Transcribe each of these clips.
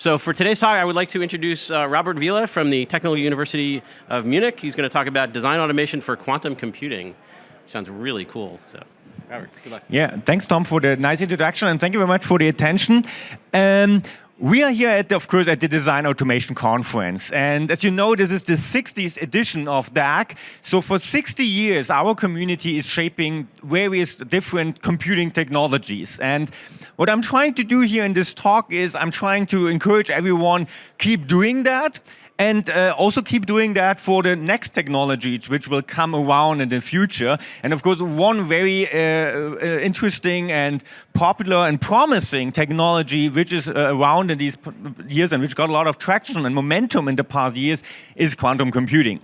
So for today's talk, I would like to introduce Robert Vila from the Technical University of Munich. He's going to talk about design automation for quantum computing. Sounds really cool. So, Robert, good luck. Yeah, thanks, Tom, for the nice introduction, and thank you very much for the attention. We are here, of course, at the Design Automation Conference. And as you know, this is the 60th edition of DAC. So for 60 years, our community is shaping various different computing technologies. And what I'm trying to do here in this talk is I'm trying to encourage everyone, keep doing that. And also keep doing that for the next technologies which will come around in the future. And of course, one very interesting and popular and promising technology which is around in these years and which got a lot of traction and momentum in the past years is quantum computing.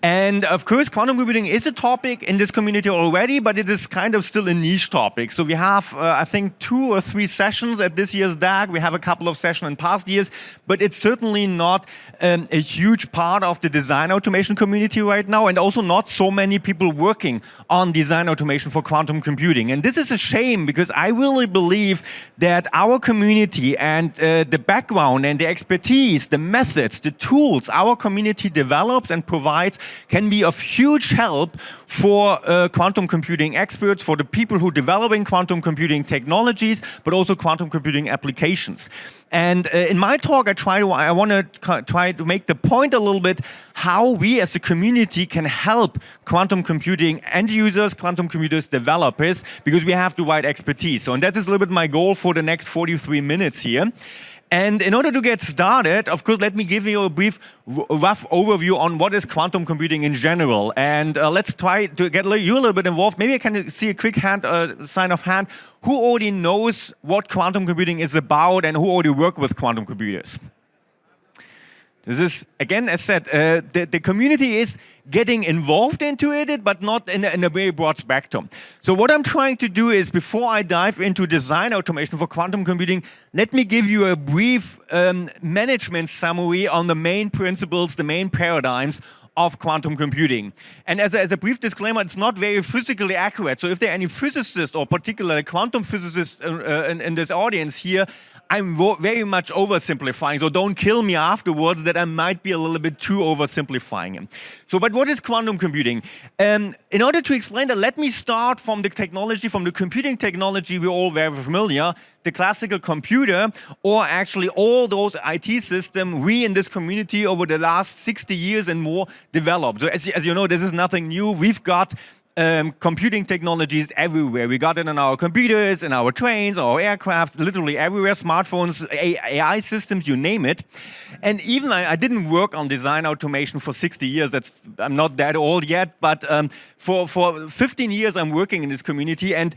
And of course, quantum computing is a topic in this community already, but it is kind of still a niche topic. So we have, I think, 2 or 3 sessions at this year's DAC. We have a couple of sessions in past years, but it's certainly not a huge part of the design automation community right now, and also not so many people working on design automation for quantum computing. And this is a shame, because I really believe that our community and the background and the expertise, the methods, the tools our community develops and provides can be of huge help for quantum computing experts, for the people who are developing quantum computing technologies, but also quantum computing applications. And in my talk, I want to try to make the point a little bit how we as a community can help quantum computing end users, quantum computers developers, because we have the right expertise. So, and that is a little bit my goal for the next 43 minutes here. And in order to get started, of course, let me give you a brief, rough overview on what is quantum computing in general. And let's try to get you a little bit involved. Maybe I can see a quick sign of hand. Who already knows what quantum computing is about and who already work with quantum computers? This is, again, as said, the community is getting involved into it, but not in a very broad spectrum. So what I'm trying to do is, before I dive into design automation for quantum computing, let me give you a brief management summary on the main principles, the main paradigms of quantum computing. And as a brief disclaimer, it's not very physically accurate. So if there are any physicists or particularly quantum physicists in this audience here, I'm very much oversimplifying, so don't kill me afterwards that I might be a little bit too oversimplifying it. So, but what is quantum computing? In order to explain that, let me start from the technology, from the computing technology we're all very familiar, the classical computer, or actually all those IT systems we in this community over the last 60 years and more developed. So as you know, this is nothing new. We've got computing technologies everywhere. We got it in our computers, in our trains, our aircraft, literally everywhere, smartphones, AI systems, you name it. And even I didn't work on design automation for 60 years. I'm not that old yet, but for 15 years I'm working in this community. And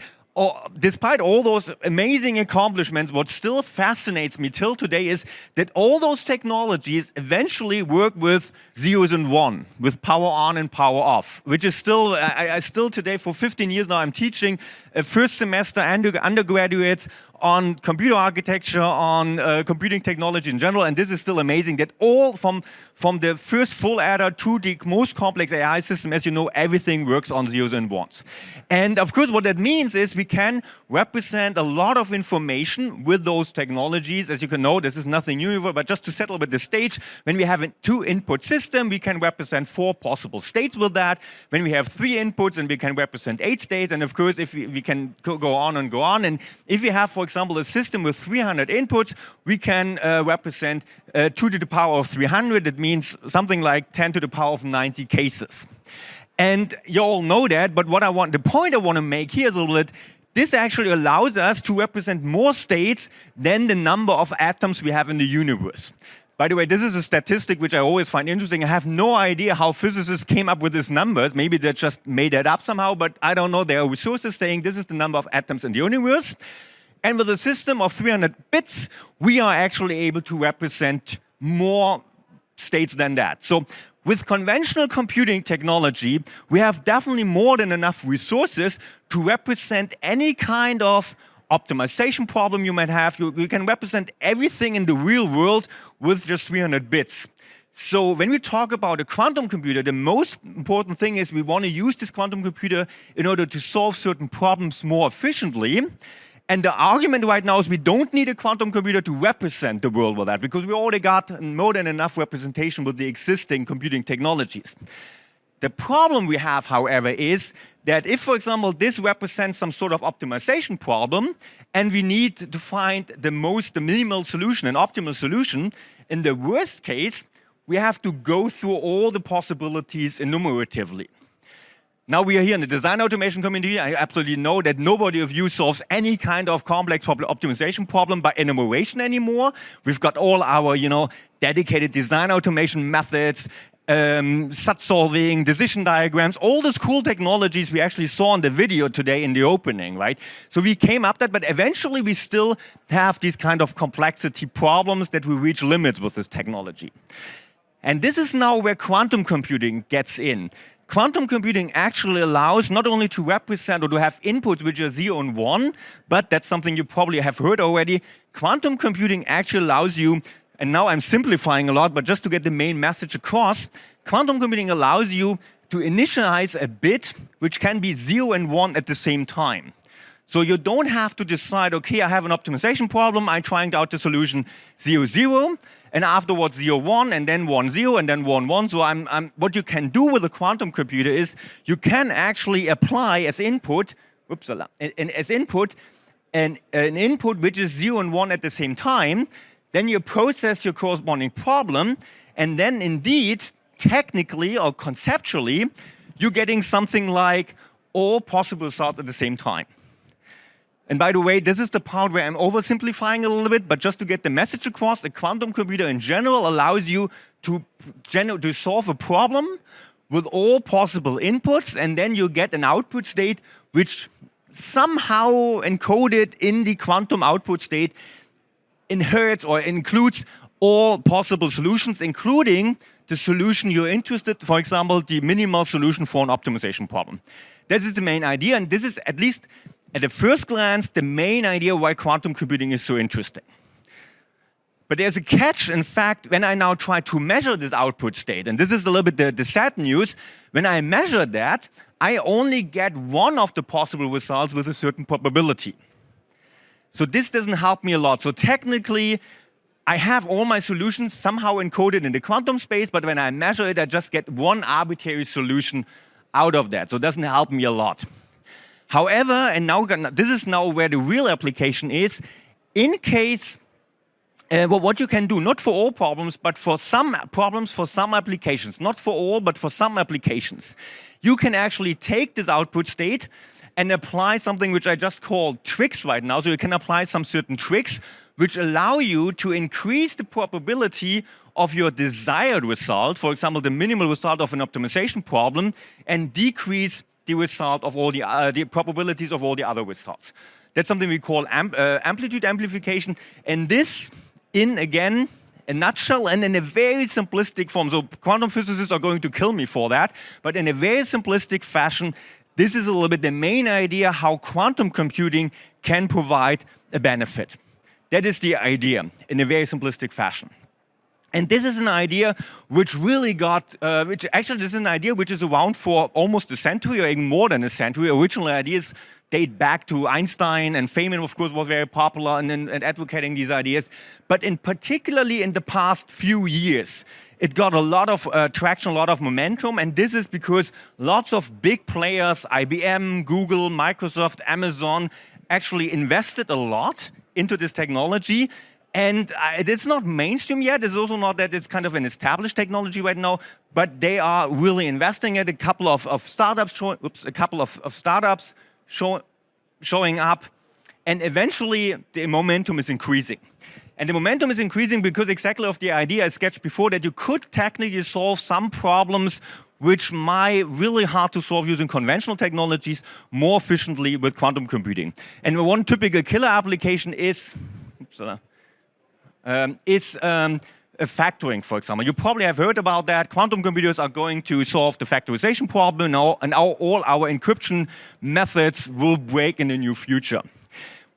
despite all those amazing accomplishments, what still fascinates me till today is that all those technologies eventually work with zeros and one, with power on and power off, which is still, I still today, for 15 years now, I'm teaching first semester undergraduates on computer architecture, on computing technology in general, and this is still amazing that all from the first full adder to the most complex AI system, as you know, everything works on zeros and ones. And of course, what that means is we can represent a lot of information with those technologies. As you can know, this is nothing new, but just to settle with the stage, when we have a 2-input system, we can represent 4 possible states with that. When we have 3 inputs, and we can represent 8 states, and of course, if we can go on and go on. And if we have, for example, a system with 300 inputs, we can represent 2 to the power of 300. That means something like 10 to the power of 90 cases. And you all know that, but the point I want to make here is a little bit, this actually allows us to represent more states than the number of atoms we have in the universe. By the way, this is a statistic which I always find interesting. I have no idea how physicists came up with these numbers. Maybe they just made that up somehow, but I don't know. There are resources saying this is the number of atoms in the universe. And with a system of 300 bits, we are actually able to represent more states than that. So with conventional computing technology, we have definitely more than enough resources to represent any kind of optimization problem you might have. You can represent everything in the real world with just 300 bits. So when we talk about a quantum computer, the most important thing is we want to use this quantum computer in order to solve certain problems more efficiently. And the argument right now is we don't need a quantum computer to represent the world with that, because we already got more than enough representation with the existing computing technologies. The problem we have, however, is that if, for example, this represents some sort of optimization problem, and we need to find the minimal solution, an optimal solution, in the worst case, we have to go through all the possibilities enumeratively. Now we are here in the design automation community. I absolutely know that nobody of you solves any kind of complex optimization problem by enumeration anymore. We've got all our, dedicated design automation methods, SAT solving, decision diagrams, all those cool technologies we actually saw in the video today in the opening, right? So we came up that, but eventually we still have these kind of complexity problems that we reach limits with this technology. And this is now where quantum computing gets in. Quantum computing actually allows not only to represent or to have inputs which are 0 and 1, but that's something you probably have heard already. Quantum computing actually allows you, and now I'm simplifying a lot, but just to get the main message across, quantum computing allows you to initialize a bit which can be 0 and 1 at the same time. So you don't have to decide, okay, I have an optimization problem, I'm trying out the solution 0, 0, and afterwards 0, 1, and then 1, 0, and then 1, 1. So what you can do with a quantum computer is you can actually apply as input, an input which is 0 and 1 at the same time. Then you process your corresponding problem, and then indeed, technically or conceptually, you're getting something like all possible results at the same time. And by the way, this is the part where I'm oversimplifying a little bit, but just to get the message across, a quantum computer in general allows you to solve a problem with all possible inputs, and then you get an output state which somehow encoded in the quantum output state inherits or includes all possible solutions, including the solution you're interested, for example, the minimal solution for an optimization problem. This is the main idea, and this is, at least at the first glance, the main idea why quantum computing is so interesting. But there's a catch. In fact, when I now try to measure this output state, and this is a little bit the sad news, when I measure that, I only get one of the possible results with a certain probability. So this doesn't help me a lot. So technically, I have all my solutions somehow encoded in the quantum space, but when I measure it, I just get one arbitrary solution out of that. So it doesn't help me a lot. However, and now this is now where the real application is, in case, what you can do, not for all problems, but for some problems, for some applications, not for all, but for some applications, you can actually take this output state and apply something which I just call tricks right now. So you can apply some certain tricks which allow you to increase the probability of your desired result, for example, the minimal result of an optimization problem, and decrease the result of all the probabilities of all the other results. That's something we call amplitude amplification, and this, again, a nutshell and in a very simplistic form. So quantum physicists are going to kill me for that, but in a very simplistic fashion, this is a little bit the main idea how quantum computing can provide a benefit. That is the idea in a very simplistic fashion. And this is an idea which really this is an idea which is around for almost a century or even more than a century. Original ideas date back to Einstein, and Feynman, of course, was very popular in advocating these ideas. But particularly in the past few years, it got a lot of traction, a lot of momentum, and this is because lots of big players, IBM, Google, Microsoft, Amazon, actually invested a lot into this technology. And it's not mainstream yet. It's also not that it's kind of an established technology right now, but they are really investing in it. A couple of startups showing up, and eventually the momentum is increasing. And the momentum is increasing because exactly of the idea I sketched before, that you could technically solve some problems which might really hard to solve using conventional technologies more efficiently with quantum computing. And one typical killer application is factoring, for example. You probably have heard about that. Quantum computers are going to solve the factorization problem now, and all our encryption methods will break in the near future.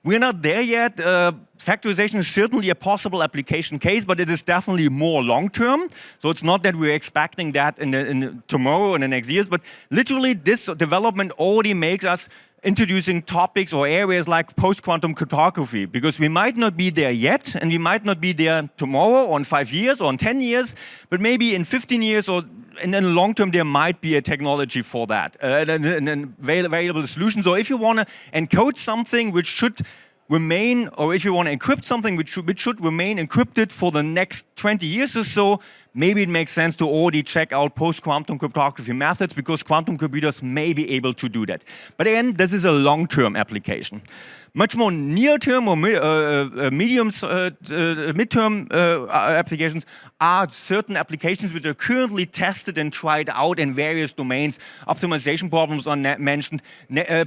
We're not there yet. Factorization is certainly a possible application case, but it is definitely more long-term. So it's not that we're expecting that in tomorrow and the next years, but literally this development already makes us introducing topics or areas like post-quantum cryptography, because we might not be there yet, and we might not be there tomorrow, or in 5 years, or in 10 years, but maybe in 15 years, or in the long term, there might be a technology for that, an available solution. So if you want to encode something which should remain, or if you want to encrypt something which should remain encrypted for the next 20 years or so, maybe it makes sense to already check out post-quantum cryptography methods, because quantum computers may be able to do that. But again, this is a long-term application. Much more near-term or mid-term applications are certain applications which are currently tested and tried out in various domains. Optimization problems are mentioned.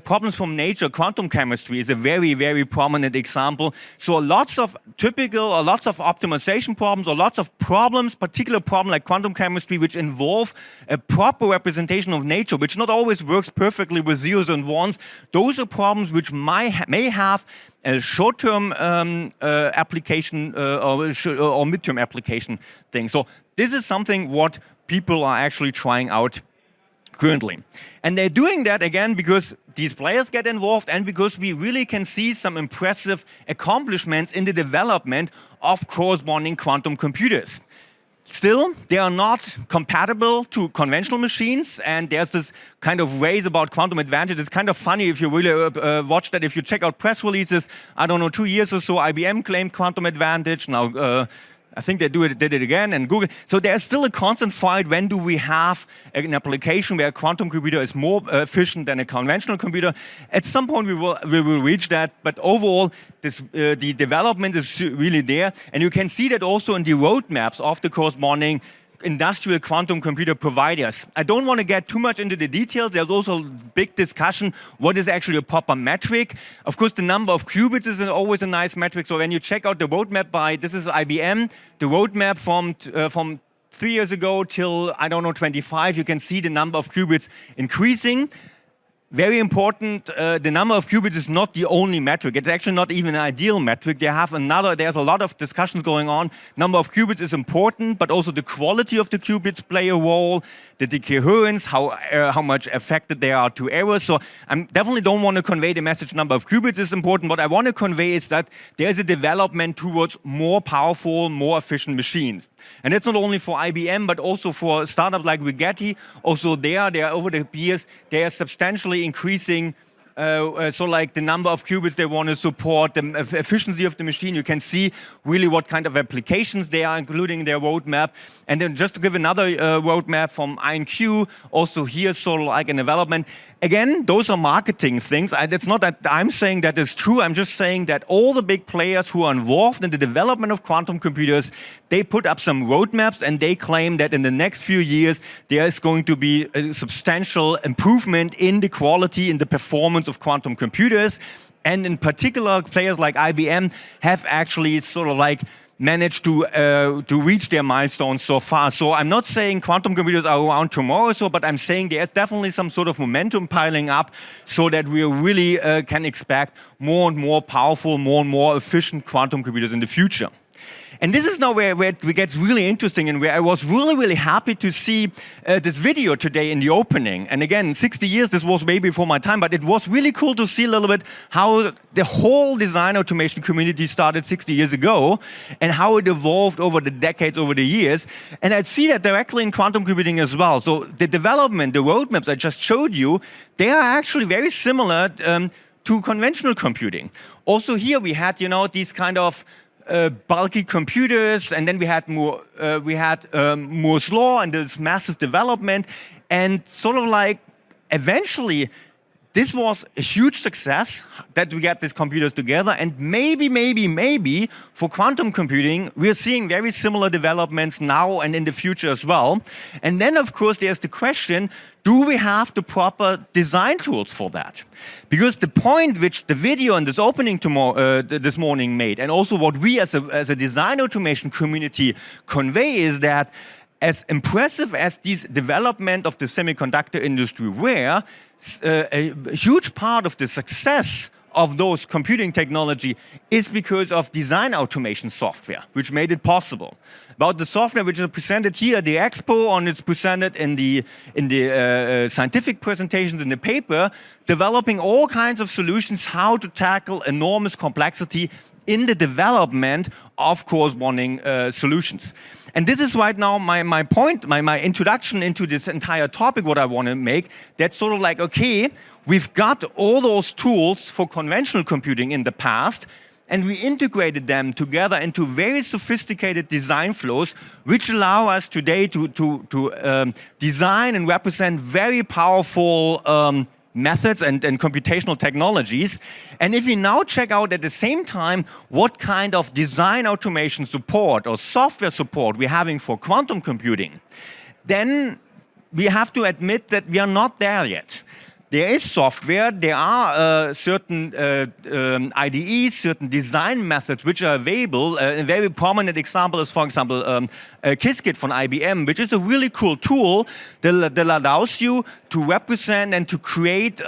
Problems from nature, quantum chemistry is a very, very prominent example. So lots of optimization problems, or lots of problems, particular problem like quantum chemistry, which involve a proper representation of nature, which not always works perfectly with zeros and ones. Those are problems which may have a short-term application or mid-term application thing. So this is something what people are actually trying out currently. And they're doing that, again, because these players get involved and because we really can see some impressive accomplishments in the development of corresponding quantum computers. Still, they are not compatible to conventional machines, and there's this kind of race about quantum advantage. It's kind of funny if you really watch that. If you check out press releases, I don't know, 2 years or so, IBM claimed quantum advantage. Now, I think they did it again, and Google. So there's still a constant fight. When do we have an application where a quantum computer is more efficient than a conventional computer? At some point, we will reach that. But overall, the development is really there, and you can see that also in the roadmaps of the corresponding industrial quantum computer providers. I don't want to get too much into the details. There's also a big discussion what is actually a proper metric. Of course, the number of qubits is always a nice metric. So when you check out the roadmap this is IBM, the roadmap from 3 years ago till, I don't know, 25, you can see the number of qubits increasing. Very important, the number of qubits is not the only metric. It's actually not even an ideal metric. There's a lot of discussions going on. Number of qubits is important, but also the quality of the qubits play a role, the decoherence, how much affected they are to errors. So I definitely don't want to convey the message number of qubits is important. What I want to convey is that there's a development towards more powerful, more efficient machines. And that's not only for IBM, but also for startups like Rigetti. Also they are over the years, they are substantially increasing so like the number of qubits they want to support, the efficiency of the machine. You can see really what kind of applications they are including in their roadmap. And then just to give another roadmap from INQ, also here sort of like a development. Again, those are marketing things. It's not that I'm saying that is true. I'm just saying that all the big players who are involved in the development of quantum computers, they put up some roadmaps and they claim that in the next few years there is going to be a substantial improvement in the quality, in the performance of quantum computers. And in particular, players like IBM have actually sort of like managed to reach their milestones so far. So I'm not saying quantum computers are around tomorrow, but I'm saying there's definitely some sort of momentum piling up so that we really can expect more and more powerful, more and more efficient quantum computers in the future. And this is now where it gets really interesting, and where I was really, really happy to see this video today in the opening. And again, 60 years, this was way before my time, but it was really cool to see a little bit how the whole design automation community started 60 years ago, and how it evolved over the decades, over the years. And I see that directly in quantum computing as well. So the development, the roadmaps I just showed you, they are actually very similar to conventional computing. Also here we had, these kind of bulky computers, and then we had Moore's law and this massive development, and sort of like eventually this was a huge success that we got these computers together, and maybe for quantum computing we're seeing very similar developments now and in the future as well. And then of course there's the question, do we have the proper design tools for that? Because the point which the video and this opening this morning made, and also what we as a design automation community convey, is that as impressive as this development of the semiconductor industry were, a huge part of the success of those computing technology is because of design automation software, which made it possible. About the software which is presented here at the expo, and it's presented in the scientific presentations in the paper, developing all kinds of solutions how to tackle enormous complexity in the development of corresponding solutions. And this is right now my point, my introduction into this entire topic, what I want to make. That's sort of like, okay, we've got all those tools for conventional computing in the past, and we integrated them together into very sophisticated design flows, which allow us today to design and represent very powerful methods and computational technologies. And if we now check out at the same time what kind of design automation support or software support we're having for quantum computing, then we have to admit that we are not there yet. There is software, there are certain IDEs, certain design methods which are available. A very prominent example is, for example, Qiskit from IBM, which is a really cool tool that allows you to represent and to create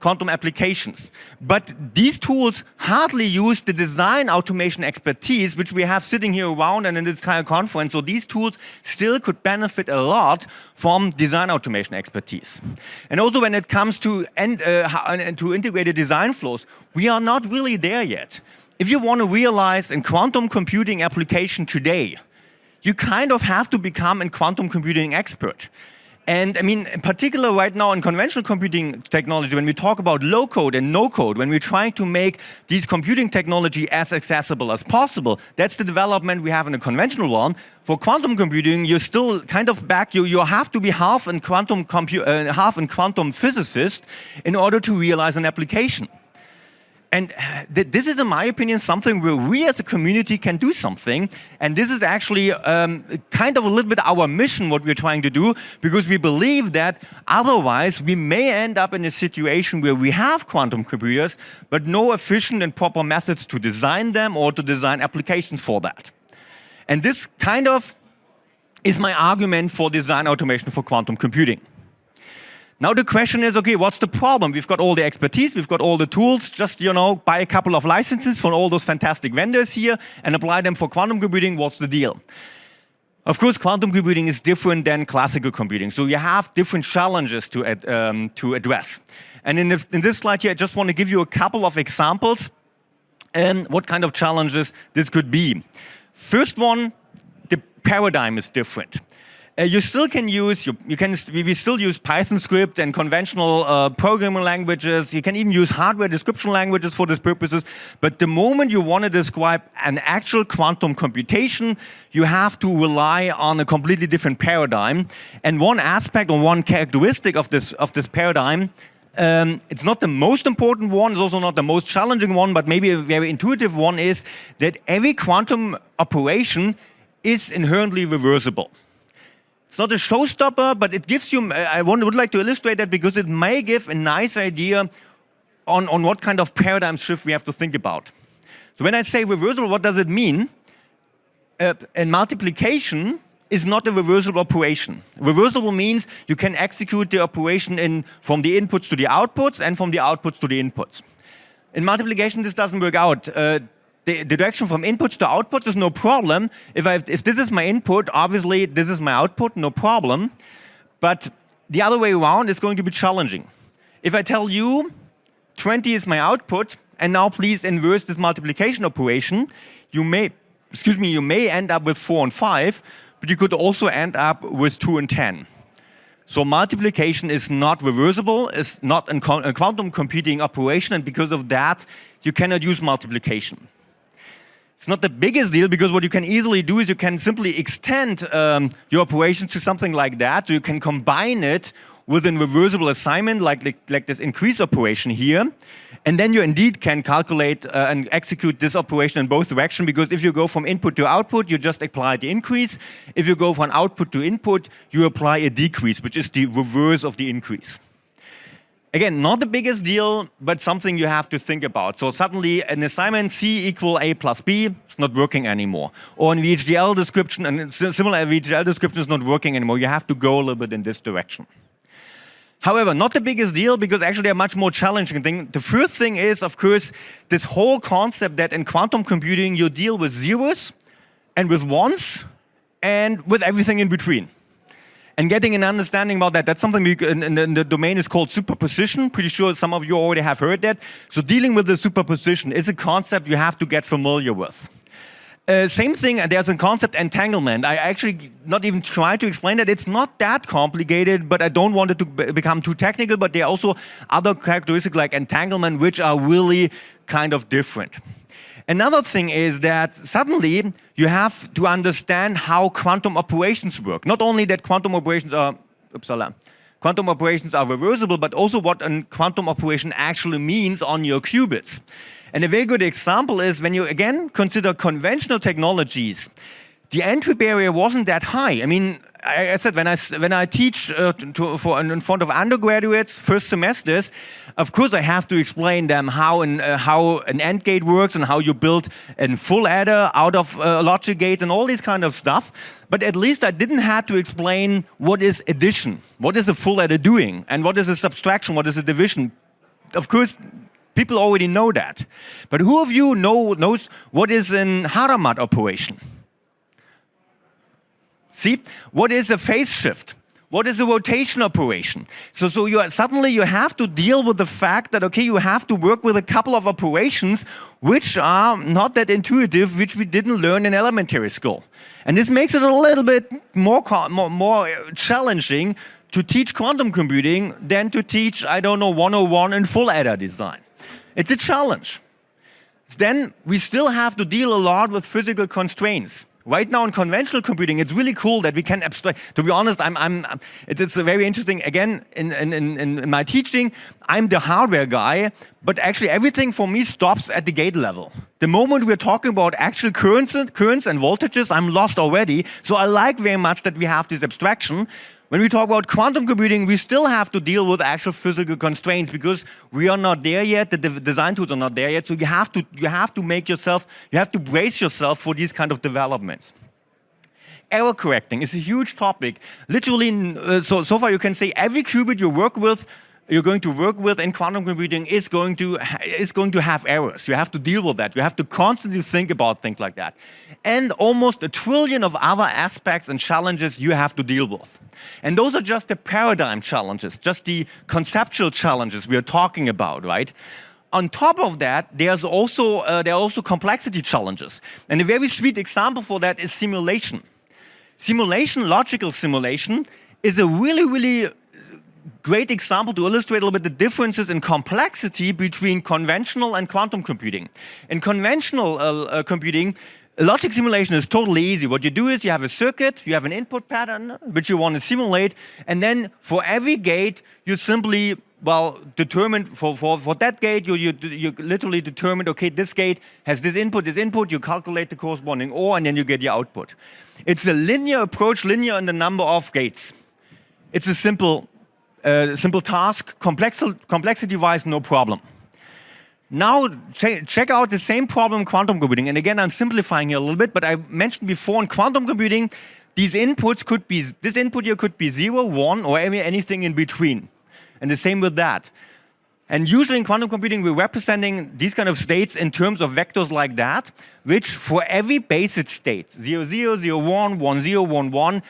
quantum applications. But these tools hardly use the design automation expertise which we have sitting here around and in this entire conference. So these tools still could benefit a lot from design automation expertise. And also when it comes to integrated design flows, we are not really there yet. If you want to realize a quantum computing application today, you kind of have to become a quantum computing expert. And I mean, in particular right now in conventional computing technology, when we talk about low code and no code, when we're trying to make these computing technology as accessible as possible, that's the development we have in a conventional one. For quantum computing, you're still kind of back, you have to be half a quantum physicist in order to realize an application. And this is, in my opinion, something where we as a community can do something. And this is actually kind of a little bit our mission, what we're trying to do, because we believe that otherwise we may end up in a situation where we have quantum computers, but no efficient and proper methods to design them or to design applications for that. And this kind of is my argument for design automation for quantum computing. Now the question is, okay, what's the problem? We've got all the expertise, we've got all the tools, just, buy a couple of licenses from all those fantastic vendors here and apply them for quantum computing, what's the deal? Of course, quantum computing is different than classical computing, so you have different challenges to address. And in this slide here, I just want to give you a couple of examples and what kind of challenges this could be. First one, the paradigm is different. You still can use, we still use Python script and conventional programming languages. You can even use hardware description languages for these purposes. But the moment you want to describe an actual quantum computation, you have to rely on a completely different paradigm. And one aspect or one characteristic of this paradigm, it's not the most important one, it's also not the most challenging one, but maybe a very intuitive one, is that every quantum operation is inherently reversible. It's not a showstopper, but it gives you, I would like to illustrate that because it may give a nice idea on what kind of paradigm shift we have to think about. So when I say reversible, what does it mean? A multiplication is not a reversible operation. Reversible means you can execute the operation from the inputs to the outputs and from the outputs to the inputs. In multiplication, this doesn't work out. The direction from inputs to outputs is no problem. If this is my input, obviously this is my output, no problem. But the other way around is going to be challenging. If I tell you 20 is my output, and now please inverse this multiplication operation, you may end up with 4 and 5, but you could also end up with 2 and 10. So multiplication is not reversible, it's not a quantum computing operation, and because of that, you cannot use multiplication. It's not the biggest deal because what you can easily do is you can simply extend your operation to something like that. So you can combine it with a reversible assignment like this increase operation here. And then you indeed can calculate and execute this operation in both directions, because if you go from input to output, you just apply the increase. If you go from output to input, you apply a decrease, which is the reverse of the increase. Again, not the biggest deal, but something you have to think about. So suddenly an assignment C equal A plus B is not working anymore. Or an VHDL description, and similar VHDL description is not working anymore. You have to go a little bit in this direction. However, not the biggest deal, because actually they're much more challenging thing. The first thing is, of course, this whole concept that in quantum computing you deal with zeros and with ones and with everything in between. And getting an understanding about that, that's something we, in the domain is called superposition. Pretty sure some of you already have heard that. So dealing with the superposition is a concept you have to get familiar with. Same thing, there's a concept entanglement. I actually not even try to explain that. It's not that complicated, but I don't want it to become too technical, but there are also other characteristics like entanglement which are really kind of different. Another thing is that suddenly you have to understand how quantum operations work. Not only that quantum operations are, reversible, but also what a quantum operation actually means on your qubits. And a very good example is when you, again, consider conventional technologies, the entry barrier wasn't that high. I mean, I said, when I teach in front of undergraduates, first semesters, of course I have to explain them how an AND gate works and how you build a full adder out of logic gates and all this kind of stuff. But at least I didn't have to explain what is addition, what is a full adder doing, and what is a subtraction, what is a division. Of course, people already know that. But who of you knows what is an Haramat operation? See, what is a phase shift? What is a rotation operation? So suddenly you have to deal with the fact that, okay, you have to work with a couple of operations which are not that intuitive, which we didn't learn in elementary school. And this makes it a little bit more challenging to teach quantum computing than to teach, I don't know, 101 in full adder design. It's a challenge. Then we still have to deal a lot with physical constraints. Right now in conventional computing, it's really cool that we can abstract. To be honest, it's very interesting. Again, in my teaching, I'm the hardware guy, but actually everything for me stops at the gate level. The moment we're talking about actual currents and voltages, I'm lost already. So I like very much that we have this abstraction. When we talk about quantum computing, we still have to deal with actual physical constraints because we are not there yet, the design tools are not there yet, so you have to brace yourself for these kind of developments. Error correcting is a huge topic. Literally, so far you can say every qubit you're going to work with in quantum computing is going to have errors. You have to deal with that. You have to constantly think about things like that. And almost 1 trillion of other aspects and challenges you have to deal with. And those are just the paradigm challenges, just the conceptual challenges we are talking about, right? On top of that, there are also complexity challenges. And a very sweet example for that is simulation. Logical simulation, is a really great example to illustrate a little bit the differences in complexity between conventional and quantum computing. In conventional computing, logic simulation is totally easy. What you do is you have a circuit, you have an input pattern which you want to simulate, and then for every gate you simply determine for that gate you literally determine, okay, this gate has this input, you calculate the corresponding OR, and then you get your output. It's a linear approach, linear in the number of gates. It's a simple task, complexity-wise, no problem. Now, check out the same problem in quantum computing. And again, I'm simplifying here a little bit, but I mentioned before in quantum computing, these inputs could be, this input here could be 0, 1, or anything in between. And the same with that. And usually in quantum computing, we're representing these kind of states in terms of vectors like that, which for every basic state, 0, 0, 0, 1, 1, 0, 1, 1,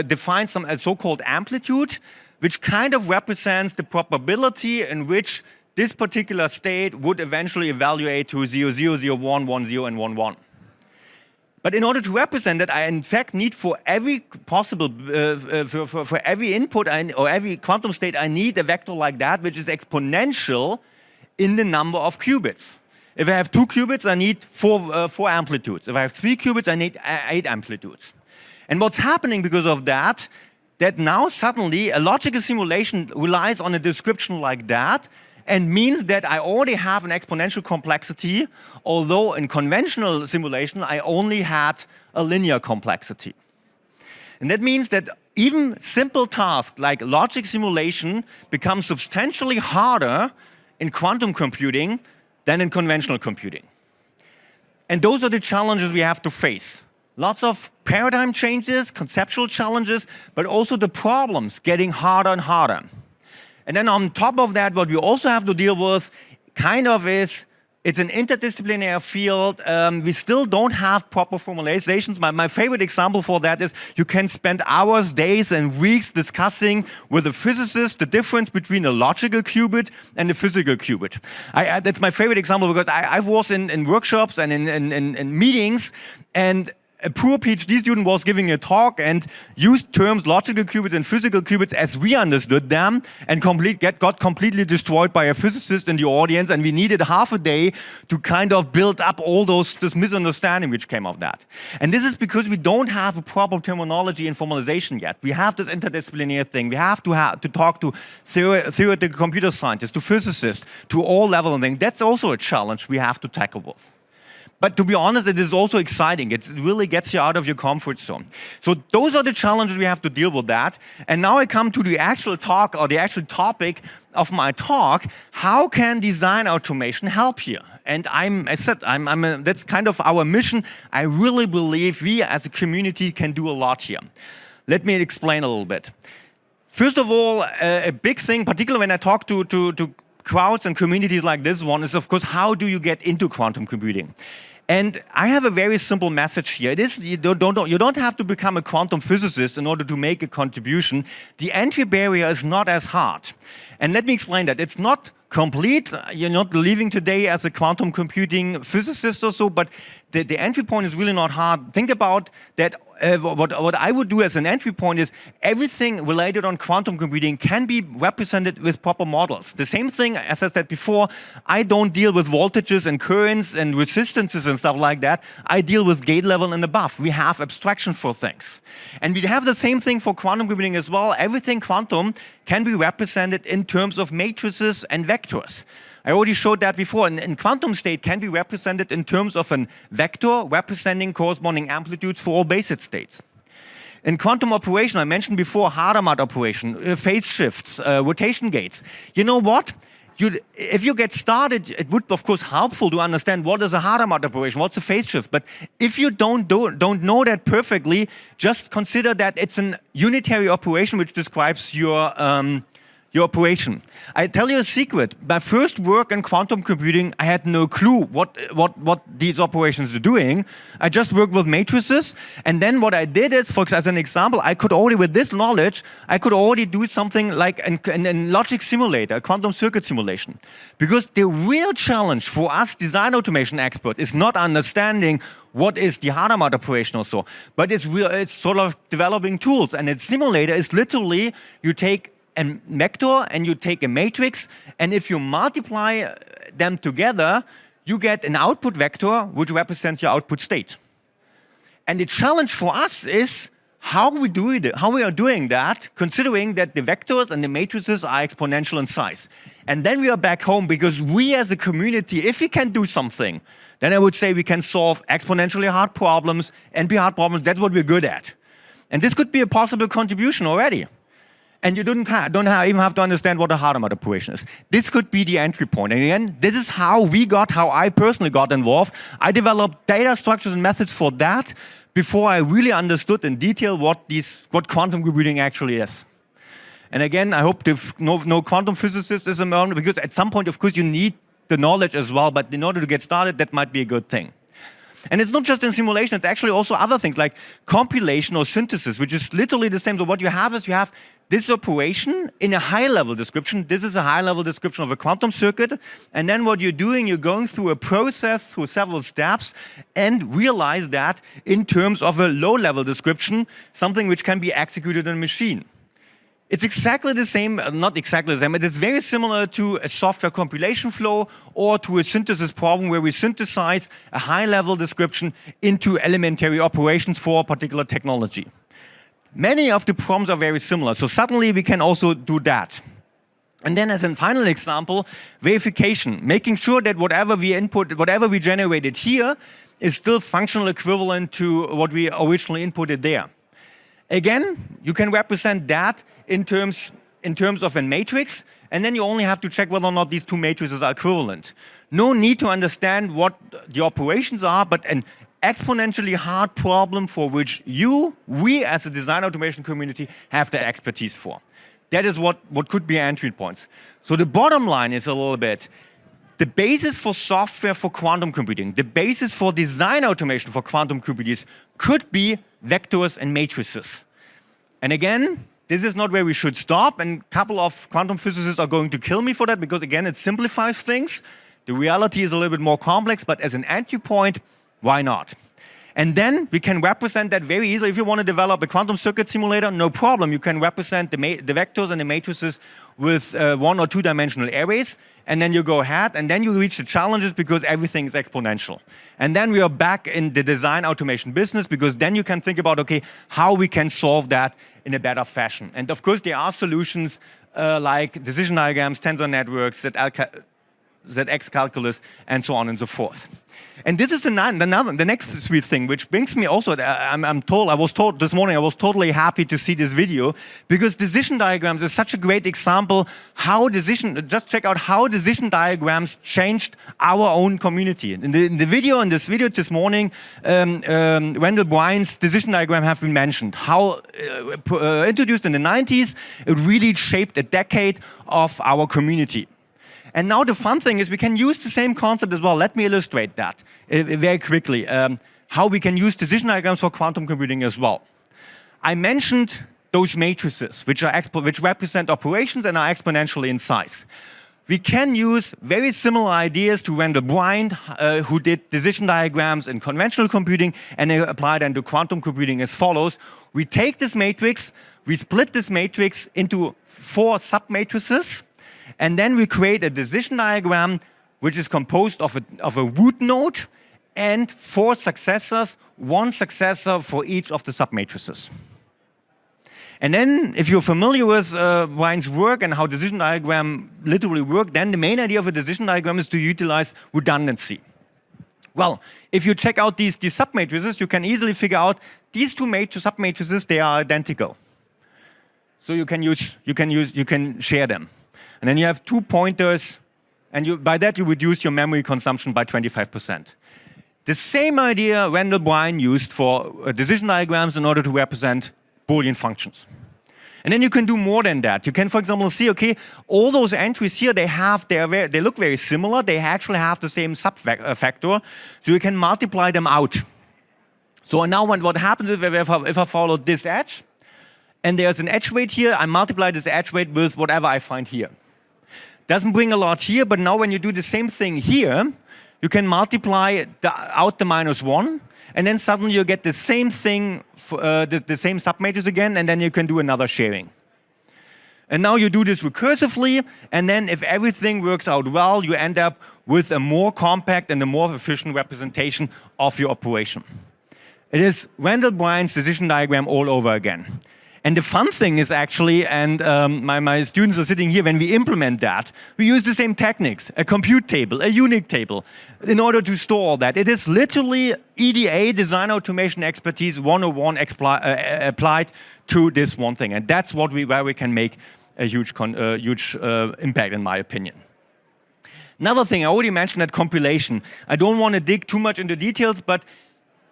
defines some so-called amplitude, which kind of represents the probability in which this particular state would eventually evaluate to 0, 0, 0, 1, 1, 0, and 1, 1. But in order to represent it, I in fact need for every possible, for every input or every quantum state, I need a vector like that, which is exponential in the number of qubits. If I have 2 qubits, I need 4 amplitudes. If I have 3 qubits, I need 8 amplitudes. And what's happening because of that now suddenly a logical simulation relies on a description like that, and means that I already have an exponential complexity, although in conventional simulation I only had a linear complexity. And that means that even simple tasks like logic simulation become substantially harder in quantum computing than in conventional computing. And those are the challenges we have to face. Lots of paradigm changes, conceptual challenges, but also the problems getting harder and harder. And then on top of that, what we also have to deal with it's an interdisciplinary field. We still don't have proper formalizations. My favorite example for that is you can spend hours, days, and weeks discussing with a physicist the difference between a logical qubit and a physical qubit. That's my favorite example because I was in workshops and in meetings, and a poor PhD student was giving a talk and used terms logical qubits and physical qubits as we understood them, and got completely destroyed by a physicist in the audience, and we needed half a day to kind of build up all this misunderstanding which came of that. And this is because we don't have a proper terminology and formalization yet. We have this interdisciplinary thing. We have to talk to theoretical computer scientists, to physicists, to all levels of things. That's also a challenge we have to tackle with. But to be honest, it is also exciting. It really gets you out of your comfort zone. So those are the challenges we have to deal with that. And now I come to the actual talk, or the actual topic of my talk. How can design automation help here? And that's kind of our mission. I really believe we as a community can do a lot here. Let me explain a little bit. First of all, a big thing, particularly when I talk to crowds and communities like this one, is of course, how do you get into quantum computing? And I have a very simple message here. It is, you don't have to become a quantum physicist in order to make a contribution. The entry barrier is not as hard. And let me explain that. It's not complete. You're not leaving today as a quantum computing physicist or so, but the entry point is really not hard. Think about that. What I would do as an entry point is everything related on quantum computing can be represented with proper models. The same thing, as I said before, I don't deal with voltages and currents and resistances and stuff like that. I deal with gate level and above. We have abstraction for things. And we have the same thing for quantum computing as well. Everything quantum can be represented in terms of matrices and vectors. I already showed that before. And quantum state can be represented in terms of a vector representing corresponding amplitudes for all basis states. In quantum operation, I mentioned before Hadamard operation, phase shifts, rotation gates. You know what? If you get started, it would of course helpful to understand what is a Hadamard operation, what's a phase shift. But if you don't know that perfectly, just consider that it's an unitary operation which describes your operation. I tell you a secret. My first work in quantum computing, I had no clue what these operations are doing. I just worked with matrices, and then what I did is, as an example, I could already, with this knowledge, I could already do something like a logic simulator, a quantum circuit simulation. Because the real challenge for us design automation experts is not understanding what is the Hadamard operation or so, but it's sort of developing tools. And a simulator is literally, you take a vector and you take a matrix, and if you multiply them together, you get an output vector which represents your output state. And the challenge for us is how we are doing that, considering that the vectors and the matrices are exponential in size. And then we are back home, because we as a community, if we can do something, then I would say we can solve exponentially hard problems, NP hard problems. That's what we're good at. And this could be a possible contribution already. And you don't even have to understand what a Hadamard operation is. This could be the entry point. And again, this is how I personally got involved. I developed data structures and methods for that before I really understood in detail what quantum computing actually is. And again, I hope no quantum physicist is around, because at some point, of course, you need the knowledge as well. But in order to get started, that might be a good thing. And it's not just in simulation, it's actually also other things like compilation or synthesis, which is literally the same. So what you have is you have this operation in a high-level description. This is a high-level description of a quantum circuit. And then what you're doing, you're going through a process, through several steps, and realize that in terms of a low-level description, something which can be executed in a machine. It's exactly the same, not exactly the same, but it's very similar to a software compilation flow or to a synthesis problem where we synthesize a high-level description into elementary operations for a particular technology. Many of the problems are very similar, so suddenly we can also do that. And then as a final example, verification, making sure that whatever we input, whatever we generated here is still functional equivalent to what we originally inputted there. Again, you can represent that in terms of a matrix, and then you only have to check whether or not these two matrices are equivalent. No need to understand what the operations are, but exponentially hard problem for which we as a design automation community have the expertise for. That is what could be entry points. So the bottom line is a little bit, the basis for software for quantum computing, the basis for design automation for quantum computers could be vectors and matrices. And again, this is not where we should stop, and a couple of quantum physicists are going to kill me for that because, again, it simplifies things. The reality is a little bit more complex, but as an entry point, why not? And then we can represent that very easily. If you want to develop a quantum circuit simulator, no problem. You can represent the vectors and the matrices with 1 or 2 dimensional arrays, and then you go ahead, and then you reach the challenges because everything is exponential. And then we are back in the design automation business because then you can think about, okay, how we can solve that in a better fashion. And of course, there are solutions like decision diagrams, tensor networks, ZX calculus, and so on and so forth. And this is the next sweet thing, which brings me also, I was told this morning, I was totally happy to see this video, because decision diagrams is such a great example just check out how decision diagrams changed our own community. In this video this morning, Wendell Bryan's decision diagram have been mentioned. How introduced in the 90s, it really shaped a decade of our community. And now the fun thing is we can use the same concept as well. Let me illustrate that very quickly, how we can use decision diagrams for quantum computing as well. I mentioned those matrices, which represent operations and are exponentially in size. We can use very similar ideas to Wendell Bryan, who did decision diagrams in conventional computing, and they applied them to quantum computing as follows. We take this matrix, we split this matrix into 4 submatrices, and then we create a decision diagram which is composed of a root node and 4 successors, 1 successor for each of the submatrices. And then, if you're familiar with Bryan's work and how decision diagram literally work, then the main idea of a decision diagram is to utilize redundancy. Well, if you check out these submatrices, you can easily figure out these 2 submatrices, they are identical. So you can share them. And then you have 2 pointers, and by that you reduce your memory consumption by 25%. The same idea Wendell Bryan used for decision diagrams in order to represent Boolean functions. And then you can do more than that. You can, for example, see, okay, all those entries here, they look very similar. They actually have the same subfactor, so you can multiply them out. So now what happens is if I follow this edge, and there's an edge weight here, I multiply this edge weight with whatever I find here. Doesn't bring a lot here, but now when you do the same thing here, you can multiply out the -1, and then suddenly you get the same thing, the same submatrix again, and then you can do another sharing. And now you do this recursively, and then if everything works out well, you end up with a more compact and a more efficient representation of your operation. It is Wendell Bryan's decision diagram all over again. And the fun thing is actually, and my students are sitting here, when we implement that, we use the same techniques, a compute table, a unique table, in order to store all that. It is literally EDA, design automation expertise 101 applied to this one thing. And that's where we can make a huge impact, in my opinion. Another thing, I already mentioned that compilation. I don't want to dig too much into details, but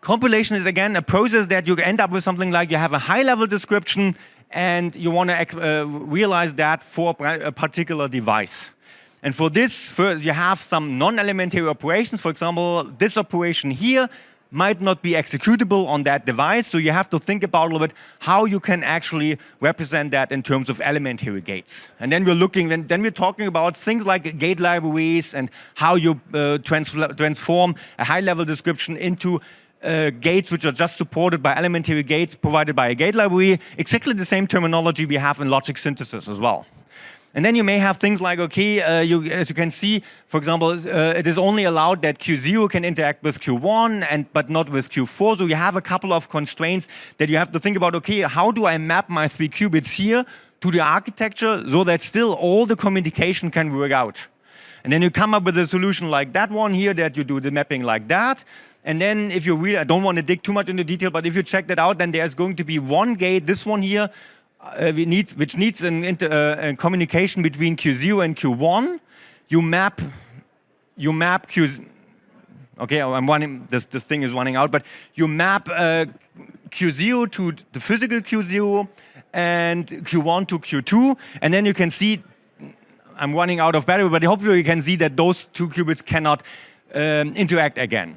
compilation is, again, a process that you end up with something like you have a high-level description and you want to realize that for a particular device. And for this, first, you have some non-elementary operations. For example, this operation here might not be executable on that device, so you have to think about a little bit how you can actually represent that in terms of elementary gates. And then we're talking about things like gate libraries and how you transform a high-level description into gates which are just supported by elementary gates provided by a gate library, exactly the same terminology we have in logic synthesis as well. And then you may have things like, okay, as you can see, for example, it is only allowed that Q0 can interact with Q1, but not with Q4. So you have a couple of constraints that you have to think about, okay, how do I map my 3 qubits here to the architecture so that still all the communication can work out? And then you come up with a solution like that one here, that you do the mapping like that. And then if you really, I don't want to dig too much into detail, but if you check that out, then there's going to be one gate, this one here, which needs a communication between Q0 and Q1. You map Q. Okay, I'm running, this thing is running out, but you map Q0 to the physical Q0 and Q1 to Q2, and then you can see, I'm running out of battery, but hopefully you can see that those two qubits cannot interact again.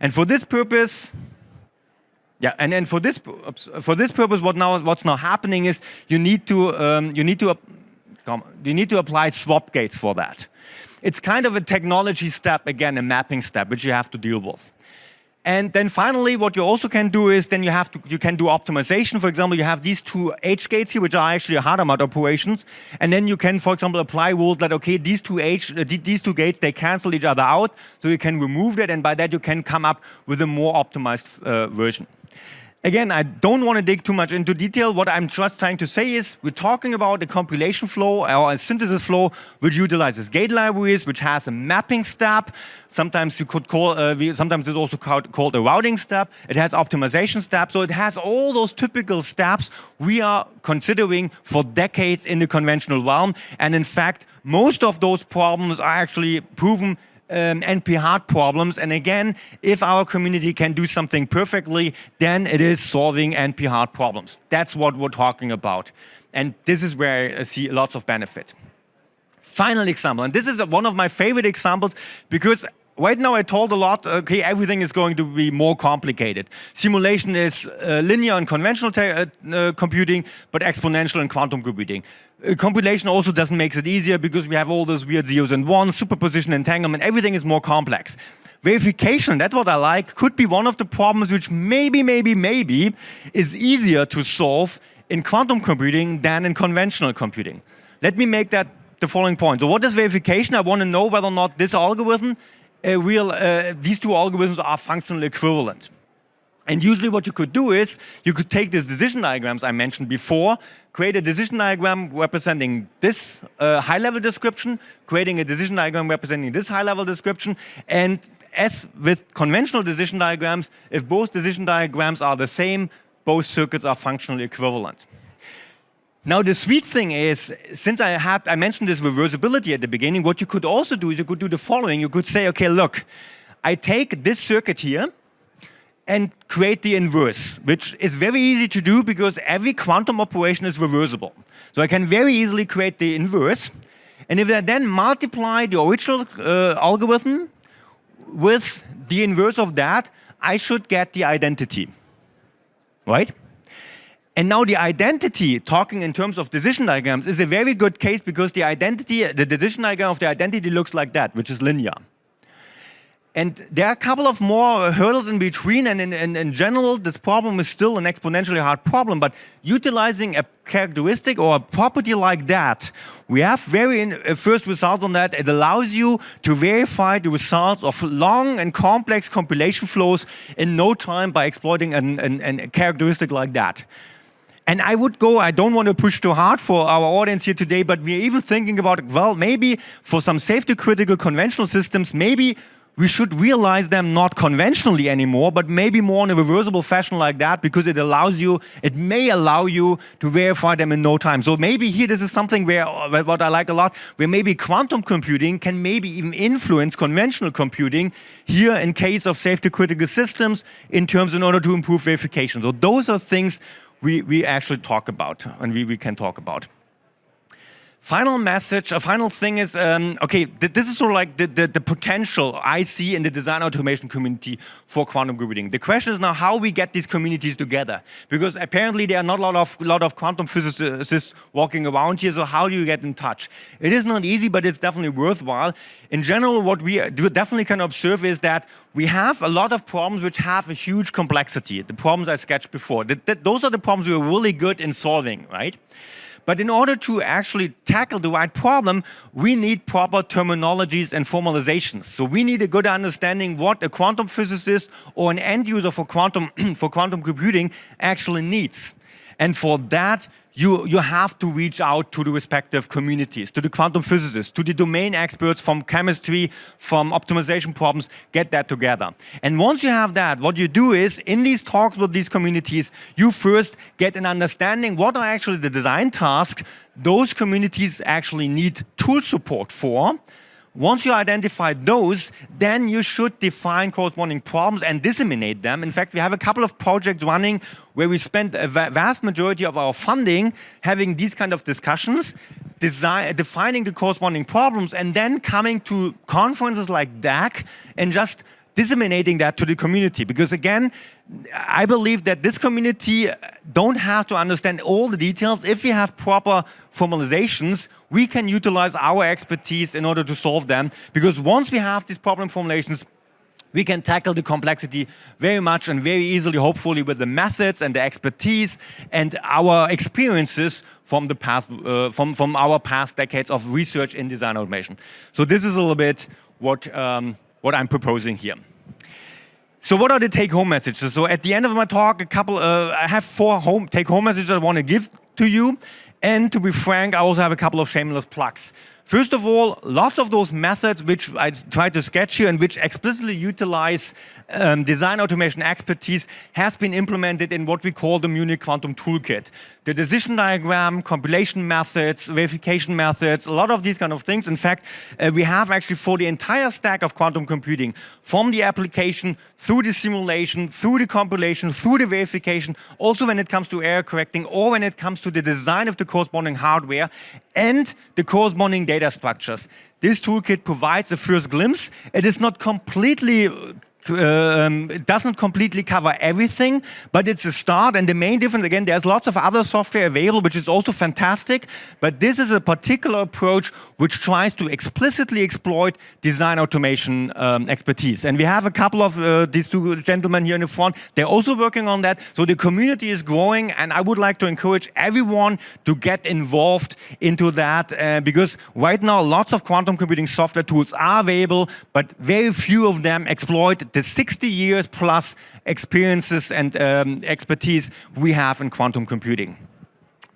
And for this purpose, yeah, and then for this purpose, what's now happening is you need to apply swap gates for that. It's kind of a technology step, again, a mapping step, which you have to deal with. And then finally, what you also can do is then you can do optimization. For example, you have these two H gates here, which are actually Hadamard operations. And then you can, for example, apply rules that, okay, these two gates, they cancel each other out. So you can remove that, and by that you can come up with a more optimized version. Again, I don't want to dig too much into detail. What I'm just trying to say is we're talking about a compilation flow or a synthesis flow which utilizes gate libraries, which has a mapping step. Sometimes you could call, sometimes it's also called a routing step. It has optimization steps. So it has all those typical steps we are considering for decades in the conventional realm. And in fact, most of those problems are actually proven NP-hard problems. And again, if our community can do something perfectly, then it is solving NP-hard problems. That's what we're talking about. And this is where I see lots of benefit. Final example, and this is one of my favorite examples because right now I told a lot, okay, everything is going to be more complicated. Simulation is linear in conventional computing, but exponential in quantum computing. Compilation also doesn't make it easier because we have all those weird zeros and ones, superposition, entanglement, everything is more complex. Verification, that's what I like, could be one of the problems which maybe is easier to solve in quantum computing than in conventional computing. Let me make that the following point. So what is verification? I want to know whether or not this algorithm, these two algorithms are functionally equivalent. And usually what you could do is, you could take these decision diagrams I mentioned before, create a decision diagram representing this high-level description, creating a decision diagram representing this high-level description, and as with conventional decision diagrams, if both decision diagrams are the same, both circuits are functionally equivalent. Now the sweet thing is, since I mentioned this reversibility at the beginning, what you could also do is you could do the following. You could say, okay, look, I take this circuit here, and create the inverse, which is very easy to do because every quantum operation is reversible. So I can very easily create the inverse. And if I then multiply the original algorithm with the inverse of that, I should get the identity, right? And now the identity, talking in terms of decision diagrams, is a very good case because the identity, the decision diagram of the identity looks like that, which is linear. And there are a couple of more hurdles in between, and in general, this problem is still an exponentially hard problem, but utilizing a characteristic or a property like that, we have very first results on that. It allows you to verify the results of long and complex compilation flows in no time by exploiting a characteristic like that. And I don't want to push too hard for our audience here today, but we're even thinking about, well, maybe for some safety-critical conventional systems, maybe we should realize them not conventionally anymore, but maybe more in a reversible fashion like that, because it may allow you to verify them in no time. So maybe here this is something where, what I like a lot, where maybe quantum computing can maybe even influence conventional computing here in case of safety critical systems in order to improve verification. So those are things we actually talk about and we can talk about. Final message, a final thing is, okay, this is sort of like the potential I see in the design automation community for quantum computing. The question is now how we get these communities together, because apparently there are not a lot of quantum physicists walking around here, so how do you get in touch? It is not easy, but it's definitely worthwhile. In general, what we definitely can observe is that we have a lot of problems which have a huge complexity, the problems I sketched before. Those are the problems we're really good in solving, right? But in order to actually tackle the right problem, we need proper terminologies and formalizations. So we need a good understanding what a quantum physicist or an end user for quantum computing actually needs. And for that, you have to reach out to the respective communities, to the quantum physicists, to the domain experts from chemistry, from optimization problems, get that together. And once you have that, what you do is, in these talks with these communities, you first get an understanding what are actually the design tasks those communities actually need tool support for, Once you identify those, then you should define corresponding problems and disseminate them. In fact, we have a couple of projects running where we spent a vast majority of our funding having these kind of discussions, defining the corresponding problems, and then coming to conferences like DAC and just disseminating that to the community. Because again, I believe that this community don't have to understand all the details. If we have proper formalizations, we can utilize our expertise in order to solve them. Because once we have these problem formulations, we can tackle the complexity very much and very easily, hopefully, with the methods and the expertise and our experiences from the past, from our past decades of research in design automation. So this is a little bit what I'm proposing here. So what are the take-home messages? So at the end of my talk, I have 4 take-home messages I want to give to you. And to be frank, I also have a couple of shameless plugs. First of all, lots of those methods which I tried to sketch here and which explicitly utilize design automation expertise has been implemented in what we call the Munich Quantum Toolkit. The decision diagram, compilation methods, verification methods, a lot of these kind of things. In fact, we have actually for the entire stack of quantum computing, from the application, through the simulation, through the compilation, through the verification, also when it comes to error correcting, or when it comes to the design of the corresponding hardware, and the corresponding data structures. This toolkit provides a first glimpse. It is not completely it doesn't completely cover everything, but it's a start. And the main difference, again, there's lots of other software available, which is also fantastic, but this is a particular approach which tries to explicitly exploit design automation expertise. And we have a couple of these 2 gentlemen here in the front. They're also working on that. So the community is growing, and I would like to encourage everyone to get involved into that because right now lots of quantum computing software tools are available, but very few of them exploit the 60 years plus experiences and expertise we have in quantum computing.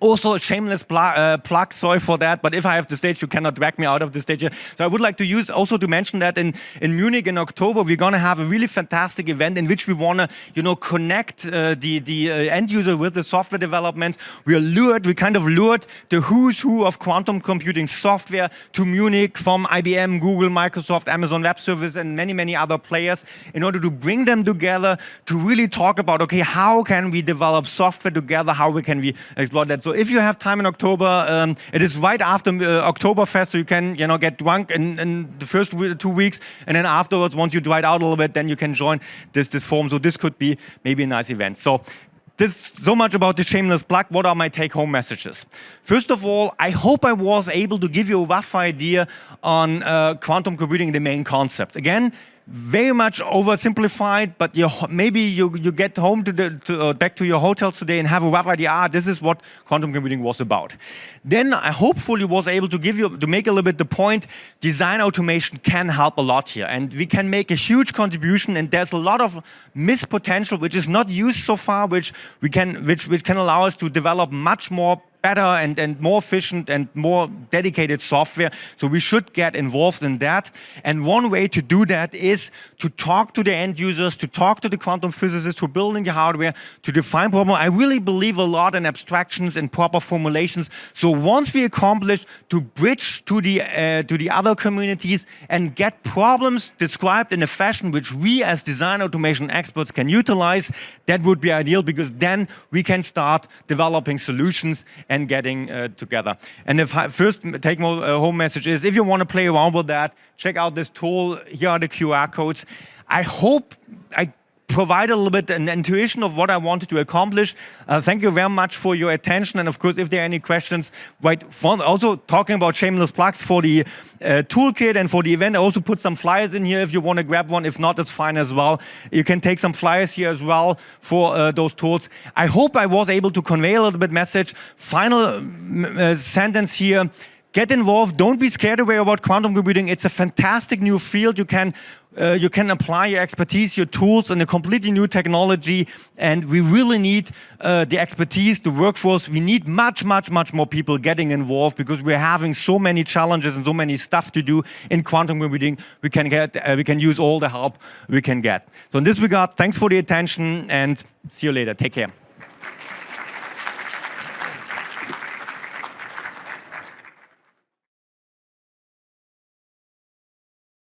Also a shameless plug, sorry for that, but if I have the stage, you cannot drag me out of the stage here. So I would like to use also to mention that in Munich in October, we're going to have a really fantastic event in which we want to, connect the end user with the software developments. We kind of lured the who's who of quantum computing software to Munich from IBM, Google, Microsoft, Amazon Web Services, and many, many other players in order to bring them together to really talk about, okay, how can we develop software together? How can we explore that? So if you have time in October, it is right after Oktoberfest, so you can get drunk in the first 2 weeks, and then afterwards, once you dried out a little bit, then you can join this forum. So this could be maybe a nice event. So so much about the shameless plug. What are my take-home messages? First of all, I hope I was able to give you a rough idea on quantum computing, the main concept. Again, very much oversimplified, but maybe you get home back to your hotels today and have a rough idea, this is what quantum computing was about. Then I hopefully was able to make a little bit the point, design automation can help a lot here, and we can make a huge contribution, and there's a lot of missed potential which is not used so far, which can allow us to develop much more better and more efficient and more dedicated software. So we should get involved in that. And one way to do that is to talk to the end users, to talk to the quantum physicists who are building the hardware, to define problems. I really believe a lot in abstractions and proper formulations. So once we accomplish to bridge to the other communities and get problems described in a fashion which we as design automation experts can utilize, that would be ideal, because then we can start developing solutions and getting together. And the first take-home message is, if you want to play around with that, check out this tool. Here are the QR codes. I hope I provide a little bit an intuition of what I wanted to accomplish. Thank you very much for your attention. And of course, if there are any questions, also talking about shameless plugs for the toolkit and for the event, I also put some flyers in here if you want to grab one. If not, that's fine as well. You can take some flyers here as well for those tools. I hope I was able to convey a little bit message. Final sentence here. Get involved. Don't be scared away about quantum computing. It's a fantastic new field. You can apply your expertise, your tools, and a completely new technology. And we really need the expertise, the workforce. We need much, much, much more people getting involved, because we're having so many challenges and so many stuff to do in quantum computing. We can use all the help we can get. So in this regard, thanks for the attention, and see you later. Take care.